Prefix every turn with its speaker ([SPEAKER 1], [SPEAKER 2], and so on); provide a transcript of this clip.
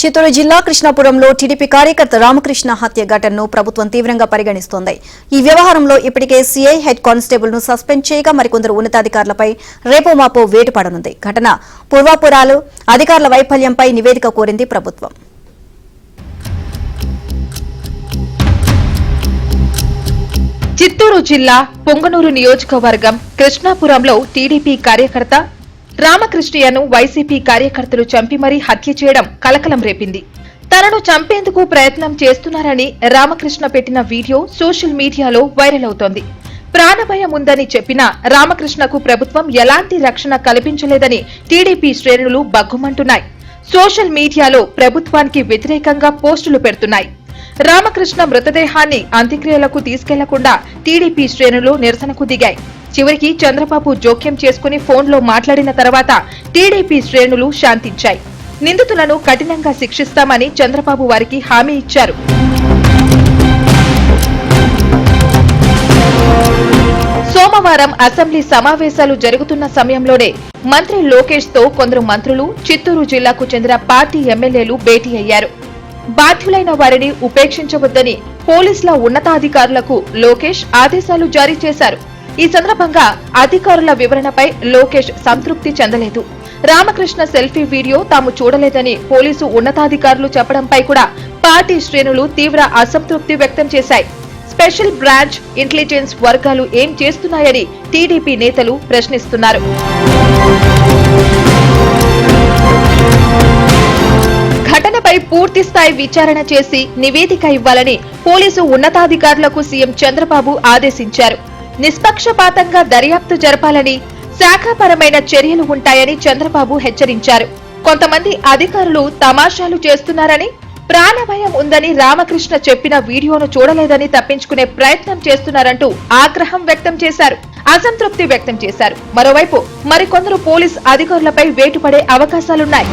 [SPEAKER 1] చిత్తూరు జిల్లా కృష్ణాపురంలో టీడీపీ కార్యకర్త రామకృష్ణ హత్య ఘటనను ప్రభుత్వం తీవ్రంగా పరిగణిస్తోంది. ఈ వ్యవహారంలో ఇప్పటికే సీఐ హెడ్ కానిస్టేబుల్ ను సస్పెండ్ చేయగా మరికొందరు ఉన్నతాధికారులపై రేపో మాపో వేటు పడనుంది. ఘటన పూర్వాపురాలు అధికారుల వైఫల్యంపై నివేదిక కోరింది ప్రభుత్వం.
[SPEAKER 2] చిత్తూరు జిల్లా పొంగనూరు నియోజకవర్గం కృష్ణాపురంలో టీడీపీ కార్యకర్త రామకృష్ణయ్యను వైసీపీ కార్యకర్తలు చంపి మరీ హత్య చేయడం కలకలం రేపింది. తనను చంపేందుకు ప్రయత్నం చేస్తున్నారని రామకృష్ణ పెట్టిన వీడియో సోషల్ మీడియాలో వైరల్ అవుతోంది. ప్రాణభయం ఉందని చెప్పినా రామకృష్ణకు ప్రభుత్వం ఎలాంటి రక్షణ కల్పించలేదని టీడీపీ శ్రేణులు బగ్గుమంటున్నాయి. సోషల్ మీడియాలో ప్రభుత్వానికి వ్యతిరేకంగా పోస్టులు పెడుతున్నాయి. రామకృష్ణ మృతదేహాన్ని అంత్యక్రియలకు తీసుకెళ్లకుండా టీడీపీ శ్రేణులు నిరసనకు దిగాయి. చివరికి చంద్రబాబు జోక్యం చేసుకుని ఫోన్లో మాట్లాడిన తర్వాత టీడీపీ శ్రేణులు శాంతించాయి. నిందితులను కఠినంగా శిక్షిస్తామని చంద్రబాబు వారికి హామీ ఇచ్చారు. సోమవారం అసెంబ్లీ సమావేశాలు జరుగుతున్న సమయంలోనే మంత్రి లోకేష్ తో కొందరు మంత్రులు చిత్తూరు జిల్లాకు చెందిన పార్టీ ఎమ్మెల్యేలు భేటీ అయ్యారు. బాధ్యులైన వారిని ఉపేక్షించవద్దని పోలీసుల ఉన్నతాధికారులకు లోకేష్ ఆదేశాలు జారీ చేశారు. ఈ సందర్భంగా అధికారుల వివరణపై లోకేష్ సంతృప్తి చెందలేదు. రామకృష్ణ సెల్ఫీ వీడియో తాము చూడలేదని పోలీసు ఉన్నతాధికారులు చెప్పడంపై కూడా పార్టీ శ్రేణులు తీవ్ర అసంతృప్తి వ్యక్తం చేశాయి. స్పెషల్ బ్రాంచ్ ఇంటెలిజెన్స్ వర్గాలు ఏం చేస్తున్నాయని టీడీపీ నేతలు ప్రశ్నిస్తున్నారు. ఘటనపై పూర్తిస్థాయి విచారణ చేసి నివేదిక ఇవ్వాలని పోలీసు ఉన్నతాధికారులకు సీఎం చంద్రబాబు ఆదేశించారు. నిష్పక్షపాతంగా దర్యాప్తు జరపాలని, శాఖాపరమైన చర్యలు ఉంటాయని చంద్రబాబు హెచ్చరించారు. కొంతమంది అధికారులు తమాషాలు చేస్తున్నారని, ప్రాణభయం ఉందని రామకృష్ణ చెప్పిన వీడియోను చూడలేదని తప్పించుకునే ప్రయత్నం చేస్తున్నారంటూ ఆగ్రహం వ్యక్తం చేశారు. అసంతృప్తి వ్యక్తం చేశారు. మరోవైపు మరికొందరు పోలీస్ అధికారులపై వేటుపడే అవకాశాలున్నాయి.